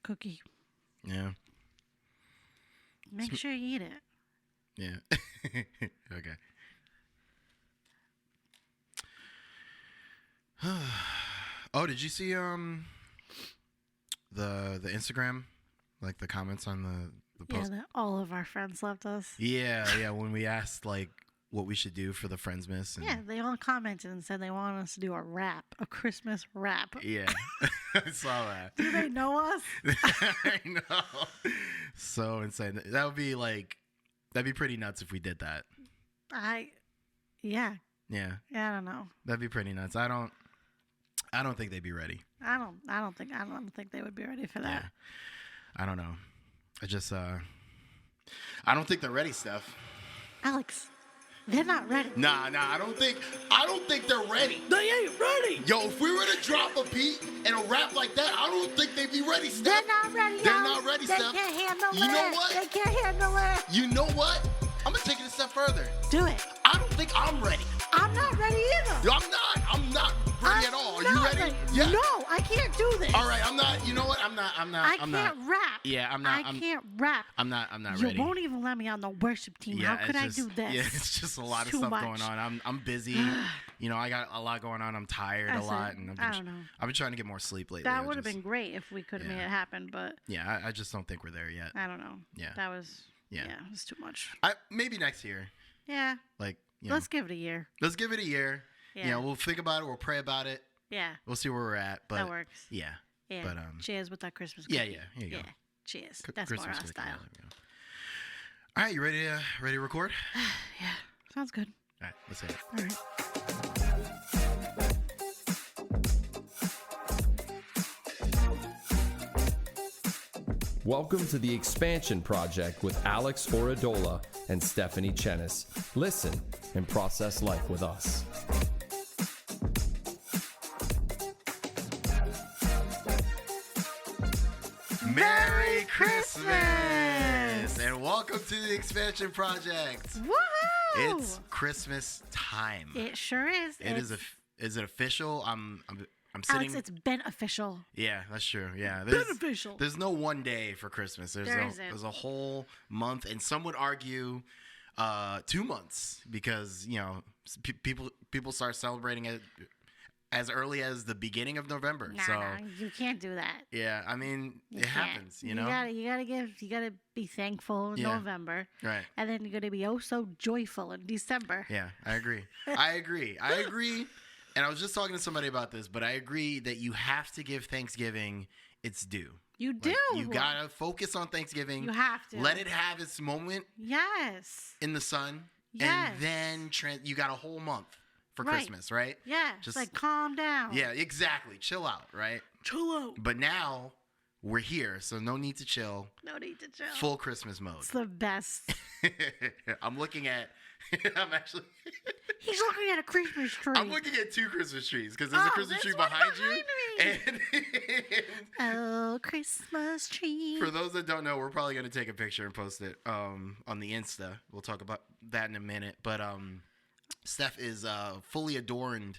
cookie. Yeah. Make sure you eat it. Yeah. Okay. Oh, did you see the Instagram, like the comments on the post? Yeah, that all of our friends left us. Yeah. When we asked like what we should do for the Friends Miss. And, Yeah, they all commented and said they want us to do a Christmas rap. Yeah, I saw that. Do they know us? I know. So insane. That'd be pretty nuts if we did that. Yeah. Yeah. I don't know. That'd be pretty nuts. I don't think they'd be ready. I don't think they would be ready for that. Yeah. I don't know. I don't think they're ready, Steph. Alex, they're not ready. Nah, I don't think they're ready. They ain't ready. Yo, if we were to drop a beat and a rap like that, I don't think they'd be ready, Steph. They're not ready. They're not ready, Steph. They can't handle it. You know what? They can't handle it. You know what? I'm gonna take it a step further. Do it. I don't think I'm ready. I'm not ready either. Yo, I'm not ready at all. Are you ready? Yeah. No, I can't do this. All right, I'm not. You know what? I'm not. I can't rap. Yeah, I'm I can't rap. I'm not You ready. won't even let me on the worship team. Yeah, How could I do this? Yeah, it's just a lot of stuff going on. I'm busy. You know, I got a lot going on. I'm tired a lot, and I don't know. I've been trying to get more sleep lately. That would have been great if we could have made it happen, but yeah, I just don't think we're there yet. I don't know. Yeah, that was it was too much. Maybe next year. Yeah. Like, let's give it a year. Let's give it a year. Yeah. You know, we'll think about it. We'll pray about it. Yeah. We'll see where we're at. But that works. Yeah. Yeah. But cheers with that Christmas cookie. Yeah. Here you go. Cheers. That's Christmas more our style. All right, you ready to record? Yeah. Sounds good. All right, let's hit it. All right. Welcome to the Expansion Project with Alex Oradola and Stephanie Chenis. Listen and process life with us. Merry Christmas! And welcome to the Expansion Project. Woohoo! It's Christmas time. It sure is. Is it official? I'm sitting. Alex, it's been official. Yeah, that's true. Yeah, Beneficial. There's no one day for Christmas. There's a whole month, and some would argue 2 months because people start celebrating it as early as the beginning of November. Nah, you can't do that. Yeah, I mean it happens. You know, you gotta be thankful in November, right? And then you're gonna be so joyful in December. Yeah, I agree. And I was just talking to somebody about this, but I agree that you have to give Thanksgiving its due. You do. You gotta focus on Thanksgiving. You have to. Let it have its moment. Yes. In the sun. Yes. And then you got a whole month for Christmas, right? Yeah. Just like calm down. Yeah, exactly. Chill out, right? Chill out. But now we're here, so no need to chill. No need to chill. Full Christmas mode. It's the best. I'm looking at. He's looking at a Christmas tree. I'm looking at 2 Christmas trees because there's a Christmas tree behind you. And Christmas tree. For those that don't know, we're probably going to take a picture and post it on the Insta. We'll talk about that in a minute. But Steph is fully adorned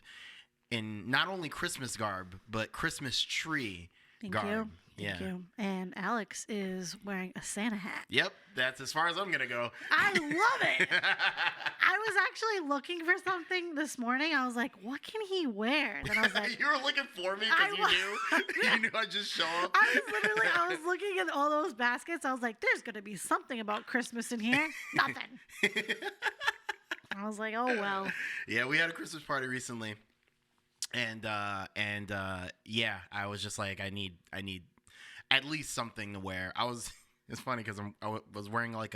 in not only Christmas garb, but Christmas tree garb. Thank you. And Alex is wearing a Santa hat. Yep, that's as far as I'm going to go. I love it. I was actually looking for something this morning. I was like, what can he wear? And I was like, you were looking for me because you knew I'd just show up. I was looking at all those baskets. I was like, there's going to be something about Christmas in here. Nothing. I was like, oh, well. Yeah, we had a Christmas party recently. And yeah, I was just like, I need at least something to wear. It's funny because I was wearing like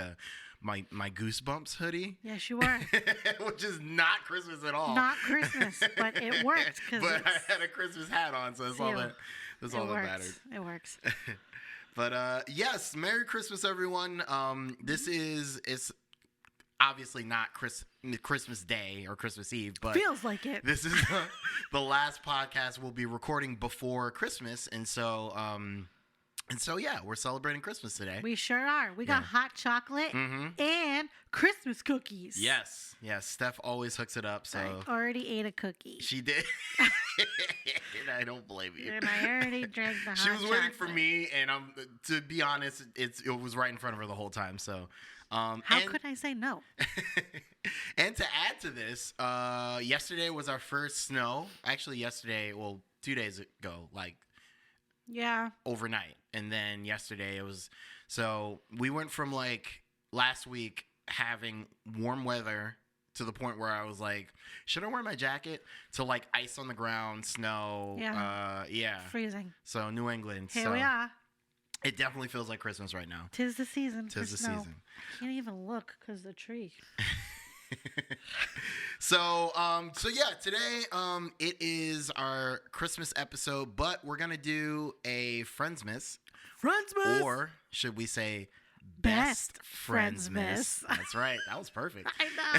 my Goosebumps hoodie. Yes, you were. Which is not Christmas at all. Not Christmas, but it worked. But I had a Christmas hat on, so that's all that mattered. It works. But yes, Merry Christmas, everyone. It's obviously not Christmas Day or Christmas Eve, but feels like it. This is the last podcast we'll be recording before Christmas, and so And so, yeah, we're celebrating Christmas today. We sure are. We got hot chocolate and Christmas cookies. Yes. Steph always hooks it up. So I already ate a cookie. she did. And I don't blame you. And I already drank the hot She was waiting chocolate. for me, and to be honest, it was right in front of her the whole time. So, How could I say no? And to add to this, yesterday was our first snow. Actually, yesterday, 2 days ago, like Yeah. overnight, and then yesterday it was. So we went from like last week having warm weather to the point where I was like, should I wear my jacket? To like ice on the ground, snow. Yeah. Freezing. So New England. Here so we are. It definitely feels like Christmas right now. Tis the season. Tis the for snow. season. I can't even look because the tree. So yeah, today it is our Christmas episode, but we're gonna do a Friendsmas, or should we say Best Friendsmas? Friendsmas. That's right. That was perfect. I know.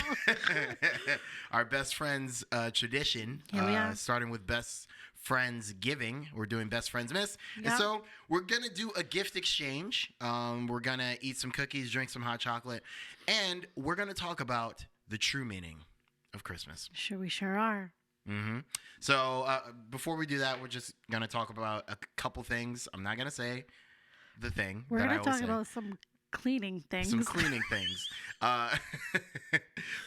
Our best friends tradition. Here we are. Starting with best friends giving. We're doing best Friendsmas, and Yep. so we're gonna do a gift exchange. We're gonna eat some cookies, drink some hot chocolate, and we're gonna talk about the true meaning of Christmas. We sure are. So before we do that, we're just gonna talk about a couple things. I'm not gonna say the thing. We're that I going to always talk say. about some cleaning things. Some cleaning things.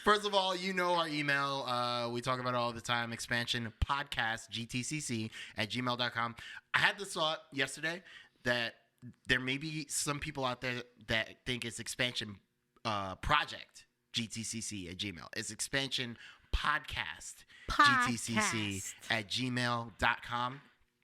First of all, you know our email. We talk about it all the time. expansionpodcastgtcc @gmail.com. I had this thought yesterday that there may be some people out there that think it's expansion project GTCC @gmail. It's expansion podcast GTCC @gmail.com.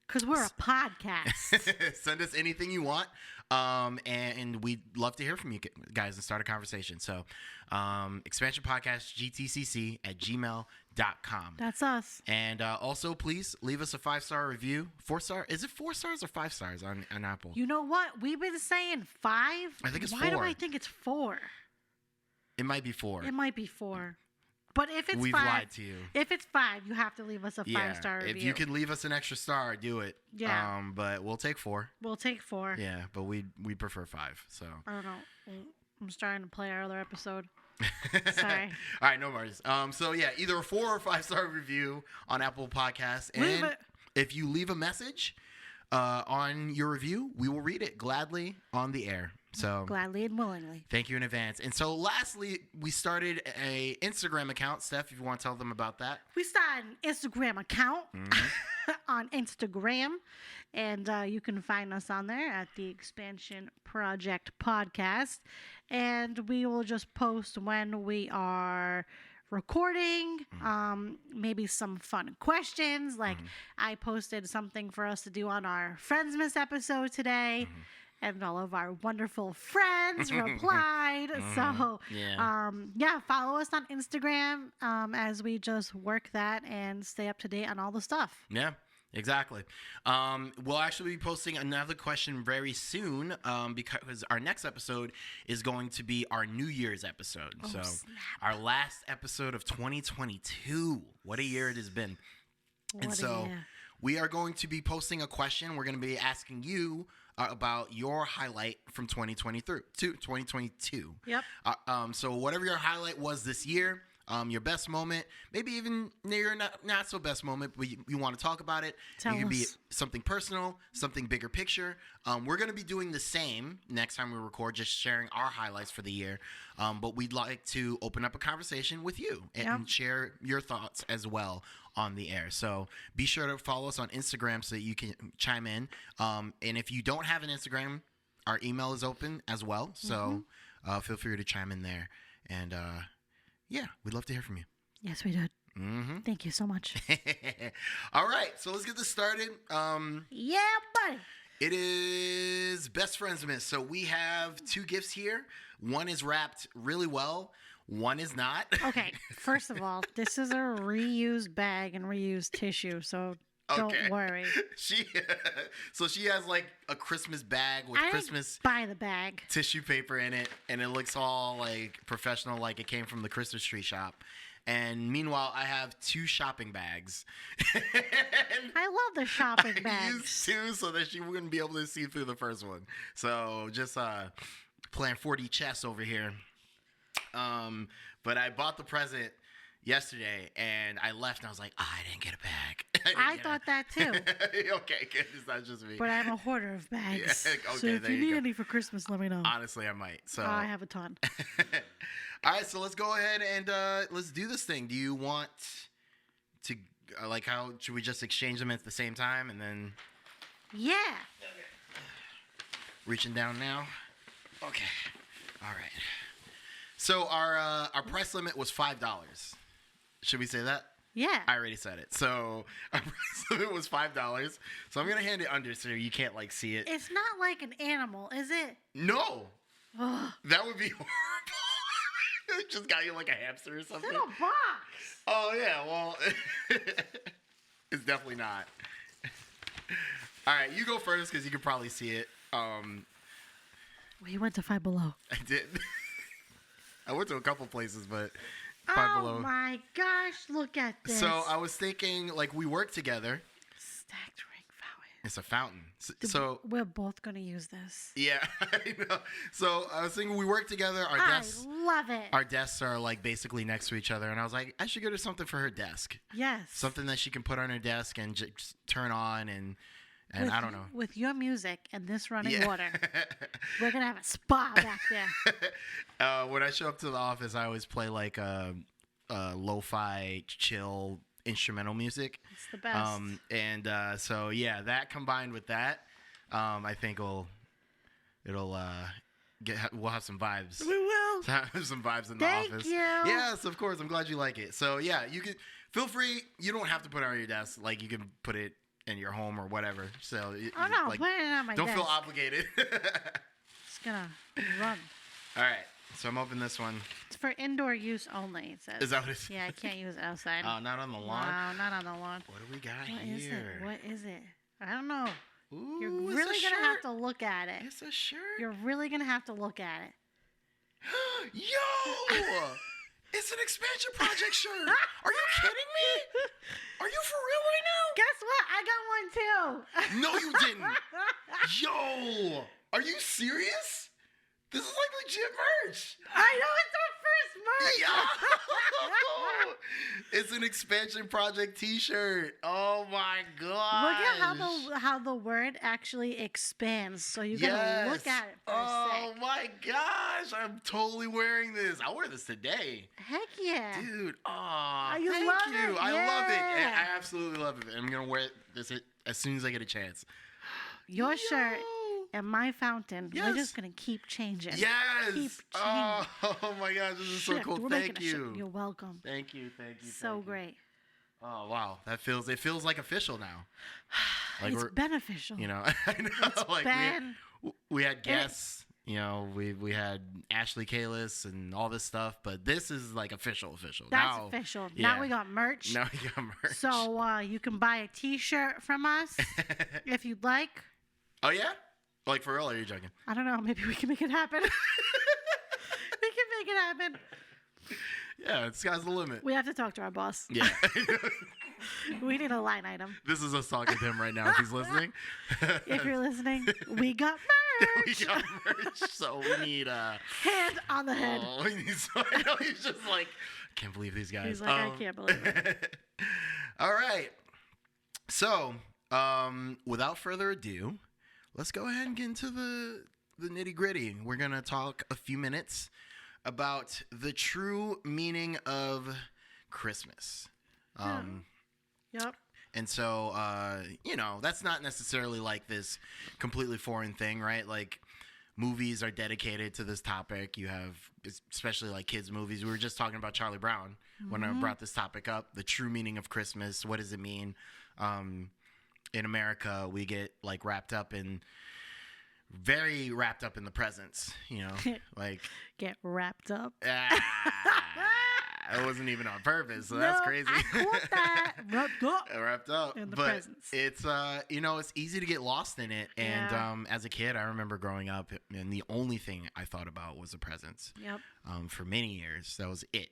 Because we're a podcast. Send us anything you want. And we'd love to hear from you guys and start a conversation. So, expansionpodcastgtcc @gmail.com. That's us. And also, please leave us a 5-star review. 4-star? Is it 4 stars or 5 stars on Apple? You know what? We've been saying 5. I think it's Why 4. do I think it's 4? It might be 4. It might be 4. But if it's We've 5, lied to you. If it's 5, you have to leave us a 5-star review. If you can leave us an extra star, do it. Yeah. But we'll take 4. We'll take 4. Yeah, but we prefer 5. So. I don't know. I'm starting to play our other episode. Sorry. All right, no worries. So yeah, either a 4 or 5-star review on Apple Podcasts, and if you leave a message on your review, we will read it gladly on the air. So gladly and willingly. Thank you in advance. And so lastly, we started a Instagram account. Steph, if you want to tell them about that. We started an Instagram account on Instagram, and you can find us on there at the Expansion Project Podcast. And we will just post when we are recording, maybe some fun questions. Like I posted something for us to do on our Friendsmas episode today. And all of our wonderful friends replied. So, yeah, follow us on Instagram as we just work that and stay up to date on all the stuff. Yeah, exactly. We'll actually be posting another question very soon because our next episode is going to be our New Year's episode. Oh, so, snap. our last episode of 2022. What a year it has been. We are going to be posting a question. We're going to be asking you about your highlight from 2022. Yep. So whatever your highlight was this year, your best moment, maybe even your not so best moment, but you want to talk about it. It can be something personal, something bigger picture. We're going to be doing the same next time we record, just sharing our highlights for the year. But we'd like to open up a conversation with you and share your thoughts as well on the air. So be sure to follow us on Instagram so that you can chime in. And if you don't have an Instagram, our email is open as well. So feel free to chime in there. And yeah, we'd love to hear from you. Yes, we did. Thank you so much. All right, so let's get this started. Yeah, buddy. It is Best Friendsmas. So we have 2 gifts here. One is wrapped really well. One is not. Okay, first of all, this is a reused bag and reused tissue, so don't worry. She has like a Christmas bag with Christmas buy the bag tissue paper in it, and it looks all like professional, like it came from the Christmas tree shop. And meanwhile, I have 2 shopping bags. And I love the shopping I bags. used 2 so that she wouldn't be able to see through the first one. So just playing 4D chess over here. But I bought the present yesterday, and I left, and I was like, I didn't get a bag. I thought that too. Okay, good. It's not just me. But I'm a hoarder of bags. Yeah, okay, so if there you you need go. any for Christmas, let me know. Honestly, I might. So I have a ton. All right, so let's go ahead and let's do this thing. Do you want to, how should we just exchange them at the same time and then Yeah. reaching down now? Okay. All right. So our price limit was $5. Should we say that? Yeah. I already said it. So our price limit was $5. So I'm gonna hand it under so you can't see it. It's not like an animal, is it? No, Ugh. that would be horrible. It just got you like a hamster or something. It's in a box. Oh yeah, well, it's definitely not. All right, you go first because you can probably see it. We went to Five Below. I did. I went to a couple places, but Five Below. Oh my gosh, look at this. So I was thinking, we work together. Stacked ring fountain. It's a fountain. So We're both going to use this. yeah, I know. So I was thinking we work together. Our desks, love it. our desks are basically next to each other, and I was like, I should get her something for her desk, Yes. something that she can put on her desk and just turn on and I don't know. With your music and this running Yeah. water, we're going to have a spa back there. When I show up to the office, I always play lo-fi, chill instrumental music. It's the best. So yeah, that combined with that, I think we'll have some vibes. We will. Have some vibes in the Thank office. you. Yes, of course. I'm glad you like it. So yeah, you can feel free. You don't have to put it on your desk. You can put it in your home or whatever. So Oh no, put it on my don't desk. feel obligated. It's going to run. All right. So I'm opening this one. It's for indoor use only, it says. Is that what it is? Yeah, I can't use it outside. Oh, not on the lawn. No, not on the lawn. What do we got What here? is it? What is it? I don't know. Ooh, You're it's really a going to have shirt. to look at it. It's a shirt. You're really going to have to look at it. Yo! It's an expansion project shirt. Are you kidding me? Are you for real right Guess what? I got one too. now? No, you didn't. Yo! Are you serious? This is legit merch. I know it's our first merch. Yo! It's an expansion project T-shirt. Oh my god! Look at how the word actually expands. So you gotta look at it for a Oh sec. my gosh! I'm totally wearing this. I'll wear this today, Heck yeah. dude. Oh, You thank love you. it? I love it. Yeah. I absolutely love it. I'm gonna wear this as soon as I get a chance. Your shirt and my fountain. Yes. We're just gonna keep changing. Yes. Keep Oh my gosh, this is so Shift. cool. We're Thank making a shift. you. You're welcome. Thank you. So thank you. great. Oh wow, it feels like official now. It's beneficial. You know, I know. Ben. We had guests. You know, we had Ashley Kalis and all this stuff, but this is official. That's now, official. yeah. Now we got merch. Now we got merch. So you can buy a T-shirt from us if you'd like. Oh yeah, for real? Or are you joking? I don't know. Maybe we can make it happen. We can make it happen. Yeah, the sky's the limit. We have to talk to our boss. Yeah. We need a line item. This is us talking to him right now if he's listening. If you're listening, we got merch. We got merch, so we need Hand on the head. Oh, we need I know he's just I can't believe these guys. He's like, I can't believe it. All right. So, without further ado, let's go ahead and get into the nitty gritty. We're gonna talk a few minutes about the true meaning of Christmas. Yep. And so, that's not necessarily this completely foreign thing, right? Movies are dedicated to this topic. You have, especially kids' movies. We were just talking about Charlie Brown when I brought this topic up. The true meaning of Christmas. What does it mean? In America, we get very wrapped up in the presents, Get wrapped up. It wasn't even on purpose, so that's crazy. I caught that. Wrapped up. In the but presents. it's it's easy to get lost in it. And Yeah. As a kid, I remember growing up, and the only thing I thought about was the presents. Yep. For many years, that was it.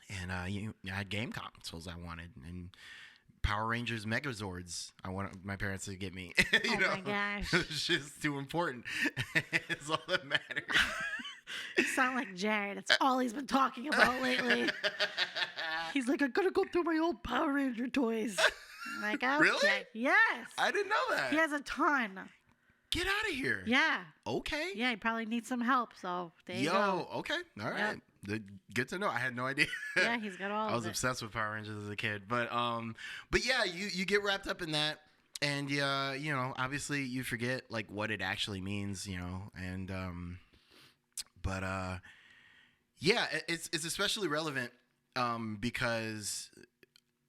And I had game consoles I wanted, and Power Rangers Megazords I wanted my parents to get me. My gosh. It's just too important. It's all that matters. You sound like Jared. It's all he's been talking about lately. He's like, I gotta go through my old Power Ranger toys. I'm like, okay. Really? Yes. I didn't know that. He has a ton. Get out of here. Yeah. Okay. Yeah, he probably needs some help, so there you go. Okay. All right. Good to know. I had no idea. Yeah, he's got all of it. I was obsessed with Power Rangers as a kid. But yeah, you get wrapped up in that, and obviously you forget like what it actually means, and yeah, it's especially relevant because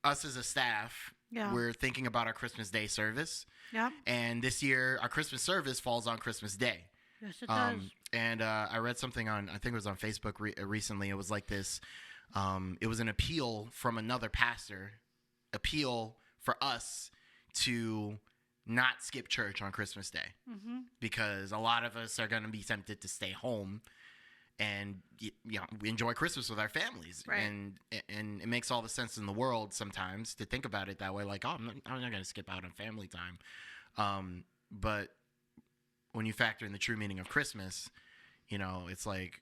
us as a staff, we're thinking about our Christmas Day service. Yeah. And this year, our Christmas service falls on Christmas Day. Yes, it does. And I read something I think it was on Facebook recently. It was like this. It was an appeal from another pastor, for us to not skip church on Christmas Day. Mm-hmm. Because a lot of us are going to be tempted to stay home and we enjoy Christmas with our families. Right. And it makes all the sense in the world sometimes to think about it that way. Like, I'm not going to skip out on family time. But when you factor in the true meaning of Christmas, it's like,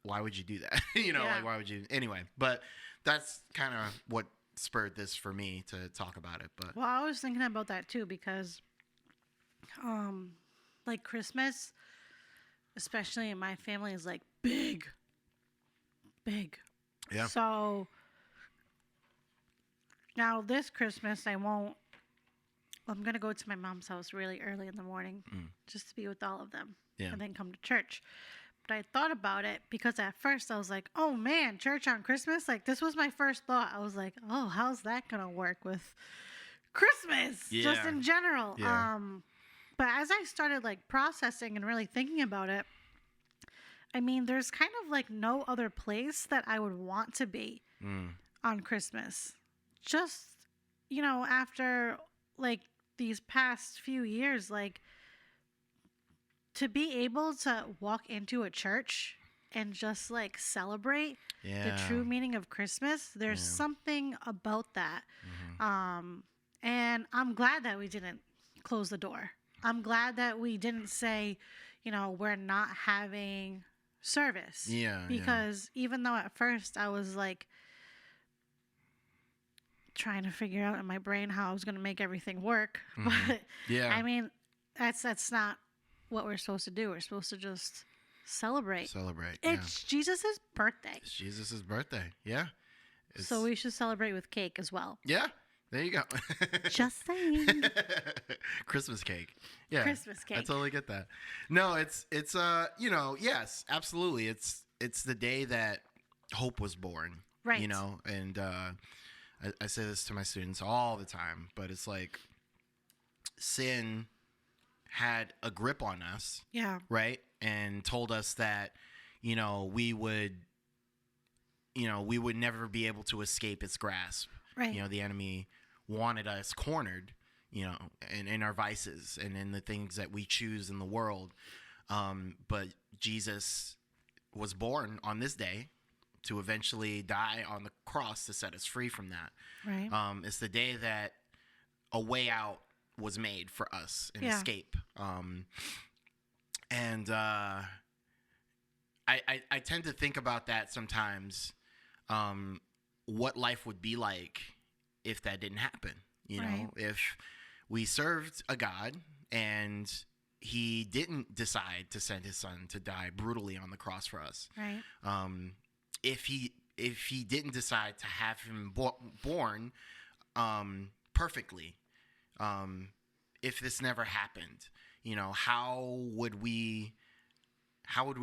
why would you do that? Like, why would you? Anyway, but that's kind of what spurred this for me to talk about it. But well, I was thinking about that too because, like Christmas, especially in my family, is like big. Yeah. So now this Christmas, I'm going to go to my mom's house really early in the morning just to be with all of them and then come to church. But I thought about it because at first I was like, oh man, church on Christmas? Like this was my first thought. I was like, oh, how's that going to work with Christmas just in general? Yeah. But as I started like processing and really thinking about it, I mean, there's kind of like no other place that I would want to be on Christmas. Just, after like these past few years, like to be able to walk into a church and just like celebrate the true meaning of Christmas, there's something about that. Mm-hmm. And I'm glad that we didn't close the door. I'm glad that we didn't say, we're not having service. Yeah. Because even though at first I was like trying to figure out in my brain how I was going to make everything work, but I mean, that's not what we're supposed to do. We're supposed to just celebrate. It's Jesus' birthday. It's Jesus' birthday. Yeah. So we should celebrate with cake as well. Yeah. There you go. Just saying. Christmas cake. Yeah. Christmas cake. I totally get that. No, it's yes, absolutely. It's the day that hope was born. Right. And I say this to my students all the time, but it's like sin had a grip on us. Yeah. Right? And told us that, we would never be able to escape its grasp. Right. The enemy wanted us cornered, in our vices and in the things that we choose in the world. But Jesus was born on this day to eventually die on the cross to set us free from that. Right. It's the day that a way out was made for us, an escape. And I tend to think about that sometimes, what life would be like if that didn't happen. If we served a God and he didn't decide to send his son to die brutally on the cross for us. Right. If he didn't decide to have him born perfectly, if this never happened, how would we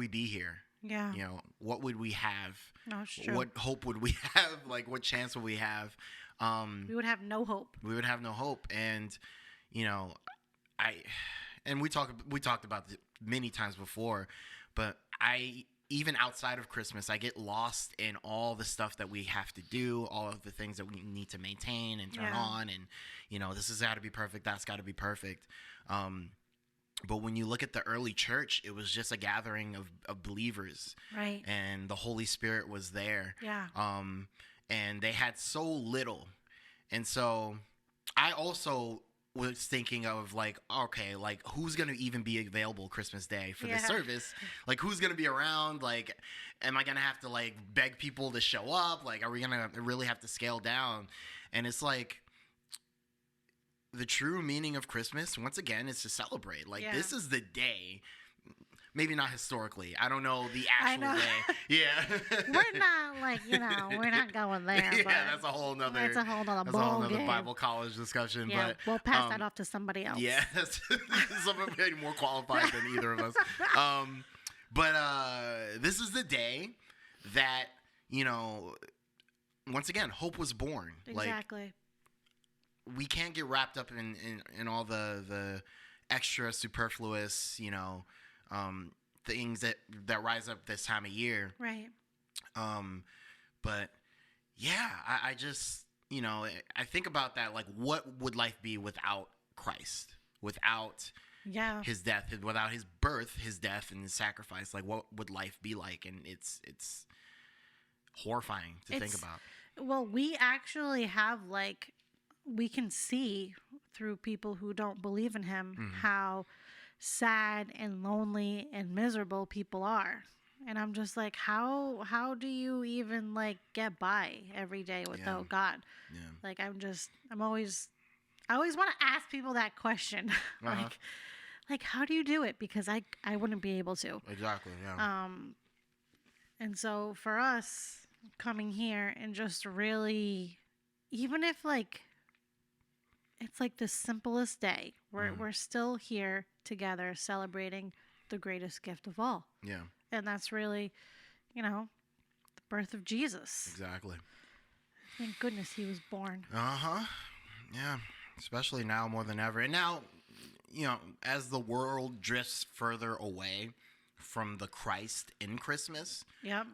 be here? Yeah. What would we have? No, it's true. What hope would we have? Like, what chance would we have? We would have no hope. We would have no hope. And, we talked about it many times before, but even outside of Christmas, I get lost in all the stuff that we have to do, all of the things that we need to maintain and turn on. And, this has got to be perfect. That's got to be perfect. But when you look at the early church, it was just a gathering of believers. Right. And the Holy Spirit was there. Yeah. And they had so little. And so I also was thinking of like, okay, like who's going to even be available Christmas Day for the service? Like who's going to be around? Like, am I going to have to like beg people to show up? Like, are we going to really have to scale down? And it's like, the true meaning of Christmas, once again, is to celebrate. Like, this is the day. Maybe not historically. I don't know the actual day. Yeah. We're not like, we're not going there. Yeah, but that's a whole nother. That's a whole nother Bible college discussion. Yeah, but we'll pass that off to somebody else. Yeah, somebody more qualified than either of us. But this is the day that, once again, hope was born. Exactly. Like, we can't get wrapped up in all the extra superfluous, things that rise up this time of year. Right. But yeah, I just, I think about that. Like, what would life be without Christ? Without his death, without his birth, his death, and his sacrifice? Like, what would life be like? And it's horrifying to think about. Well, we actually have we can see through people who don't believe in him how sad and lonely and miserable people are. And I'm just like, how do you even get by every day without God? Yeah. Like, I always want to ask people that question. Like, how do you do it? Because I wouldn't be able to. Exactly. Yeah. And so for us coming here and just really, even if it's the simplest day. We're still here together celebrating the greatest gift of all. Yeah. And that's really, the birth of Jesus. Exactly. Thank goodness he was born. Uh-huh. Yeah. Especially now more than ever. And now, as the world drifts further away from the Christ in Christmas. Yep.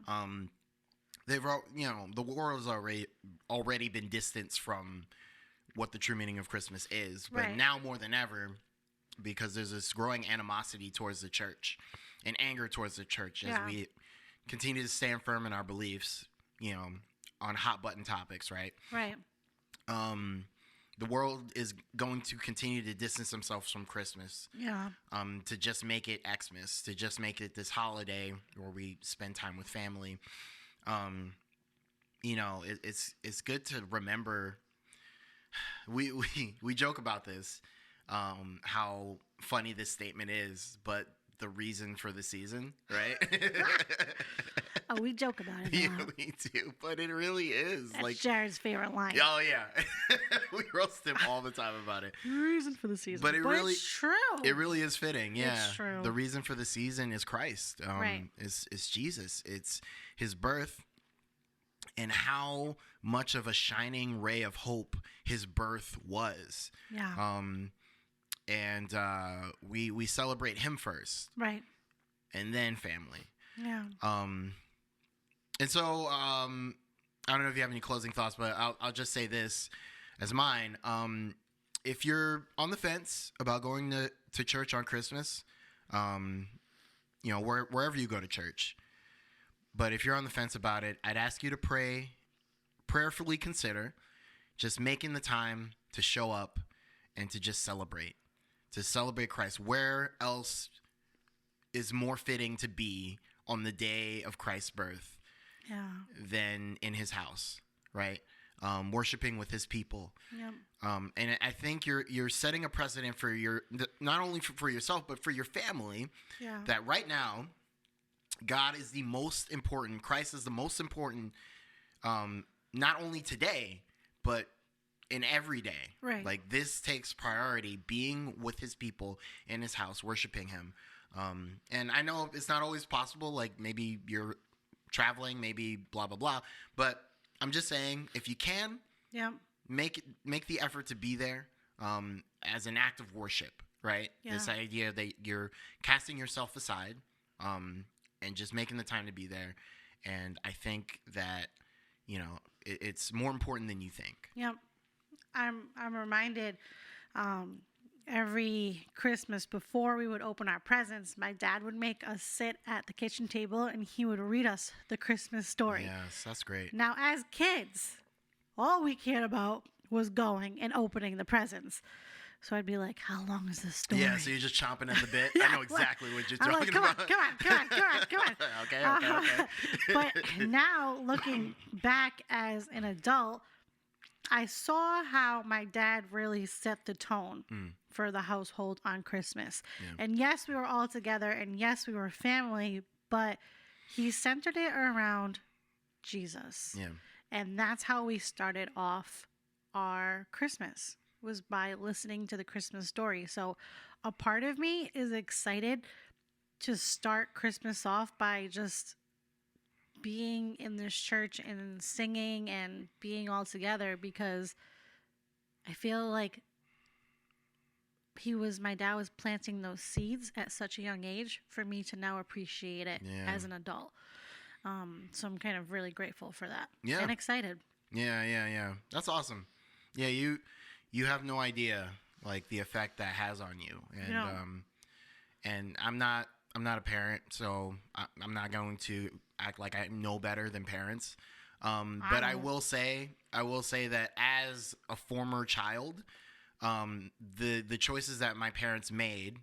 The world has already been distanced from what the true meaning of Christmas is. But now more than ever, because there's this growing animosity towards the church and anger towards the church as we continue to stand firm in our beliefs, on hot button topics, right? Right. The world is going to continue to distance themselves from Christmas. Yeah. To just make it Xmas, to just make it this holiday where we spend time with family. It's good to remember. We joke about this, how funny this statement is, but the reason for the season, right? Oh, we joke about it. Yeah, we do, but it really is. That's Jared's favorite line. Oh yeah, we roast him all the time about it. Reason for the season, but it's true. It really is fitting. Yeah, it's true. The reason for the season is Christ. Is Jesus. It's his birth. And how much of a shining ray of hope his birth was. Yeah. And we celebrate him first. Right. And then family. Yeah. And so I don't know if you have any closing thoughts, but I'll just say this as mine. If you're on the fence about going to church on Christmas, wherever you go to church. But if you're on the fence about it, I'd ask you to prayerfully consider just making the time to show up and to just celebrate Christ. Where else is more fitting to be on the day of Christ's birth than in his house, right? Worshiping with his people. Yep. And I think you're setting a precedent for not only for yourself, but for your family, that right now, God is the most important. Christ is the most important, not only today, but in every day. Right. Like, this takes priority, being with his people in his house, worshiping him. And I know it's not always possible. Like, maybe you're traveling, maybe blah, blah, blah. But I'm just saying, if you can, make the effort to be there as an act of worship, right? Yeah. This idea that you're casting yourself aside, and just making the time to be there. And I think that, it's more important than you think. Yep. I'm reminded, every Christmas before we would open our presents, my dad would make us sit at the kitchen table and he would read us the Christmas story. Yes, that's great. Now, as kids, all we cared about was going and opening the presents. So I'd be like, how long is this story? Yeah, so you're just chomping at the bit. Yeah, I know exactly what you're I'm talking like, come about. on. Okay. But now, looking back as an adult, I saw how my dad really set the tone for the household on Christmas. Yeah. And yes, we were all together, and yes, we were family, but he centered it around Jesus. Yeah. And that's how we started off our Christmas, was by listening to the Christmas story. So a part of me is excited to start Christmas off by just being in this church and singing and being all together, because I feel like my dad was planting those seeds at such a young age for me to now appreciate it as an adult. So I'm kind of really grateful for that. Yeah. And excited. Yeah. That's awesome. Yeah, you have no idea like the effect that has on you. And and I'm not a parent, so I'm not going to act like I know better than parents. But I will say that as a former child, the choices that my parents made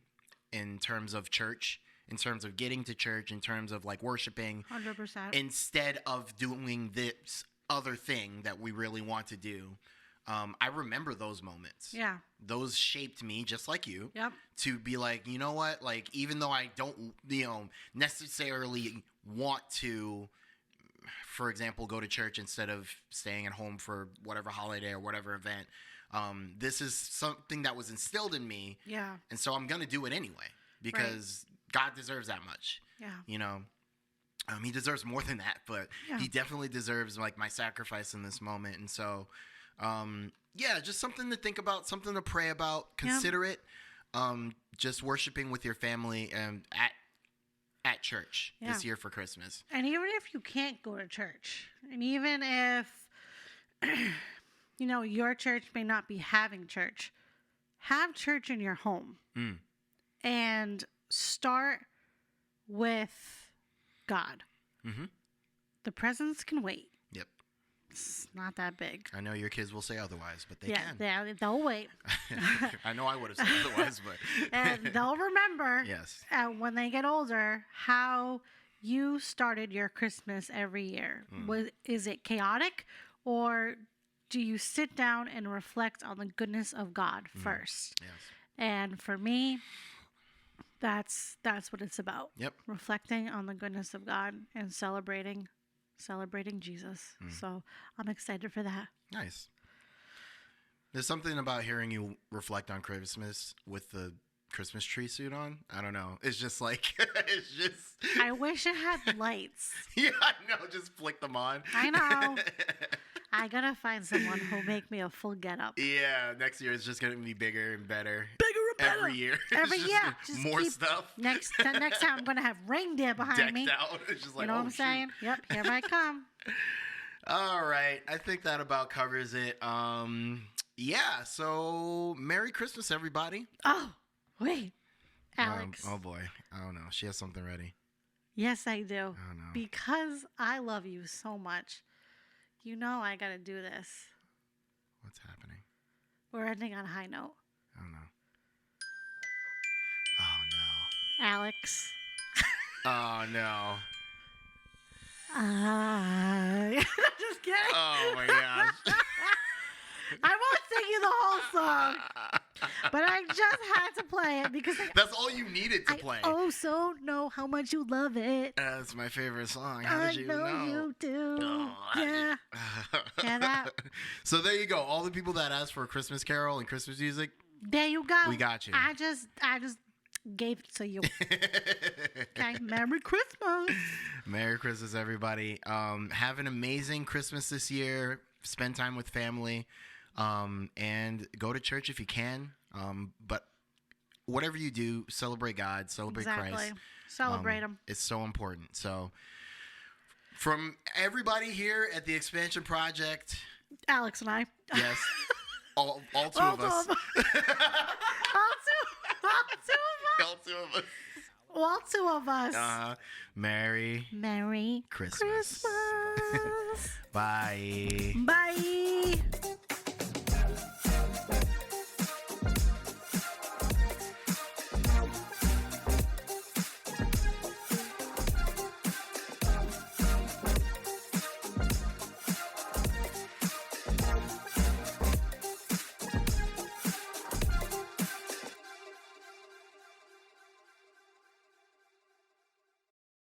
in terms of church, in terms of getting to church, in terms of like worshiping, 100%. instead of doing this other thing that we really want to do. I remember those moments. Yeah. Those shaped me just like you. Yep. To be like, you know what? Like, even though I don't, necessarily want to, for example, go to church instead of staying at home for whatever holiday or whatever event, this is something that was instilled in me. Yeah. And so I'm going to do it anyway because God deserves that much. Yeah. He deserves more than that, but he definitely deserves like my sacrifice in this moment. And so, just something to think about, something to pray about, consider it. Just worshiping with your family and at church this year for Christmas. And even if you can't go to church, and even if your church may not be having church, have church in your home. And start with God. Mm-hmm. The presents can wait. Yep. It's not that big. I know your kids will say otherwise, but they can. Yeah, they'll wait. I know I would have said otherwise, but and they'll remember when they get older how you started your Christmas every year. Is it chaotic, or do you sit down and reflect on the goodness of God first? Yes. And for me, that's what it's about. Yep. Reflecting on the goodness of God and celebrating Jesus. So I'm excited for that. Nice. There's something about hearing you reflect on Christmas with the Christmas tree suit on. I don't know. It's just like, I wish it had lights. Yeah, I know. Just flick them on. I know. I gotta find someone who'll make me a full getup. Yeah, next year it's just gonna be bigger and better. Bigger and better. Every year. Every year. Just more stuff. Next time I'm gonna have reindeer behind me. Decked out. It's just like, you know what I'm saying? Yep, here I come. All right. I think that about covers it. So Merry Christmas, everybody. Oh, wait. Alex. Oh boy. I don't know. She has something ready. Yes, I do. Oh no. Because I love you so much. I gotta do this. What's happening? We're ending on a high note. Oh no. Oh no. Alex. Oh no. Just kidding. Oh my gosh. I won't sing you the whole song, but I just had to play it because that's all you needed to play. I also know how much you love it. That's my favorite song. How did you know? I know you do. Oh, yeah. Yeah, that. So there you go. All the people that asked for a Christmas carol and Christmas music. There you go. We got you. I just gave it to you. Okay. Merry Christmas. Merry Christmas, everybody. Have an amazing Christmas this year. Spend time with family. And go to church if you can. But whatever you do, celebrate God, celebrate Christ. Celebrate Him. It's so important. So from everybody here at the Expansion Project, Alex and I. Yes. All two All of two us. of All two of us. All two of us. Merry Merry Christmas. Christmas. Bye. Bye.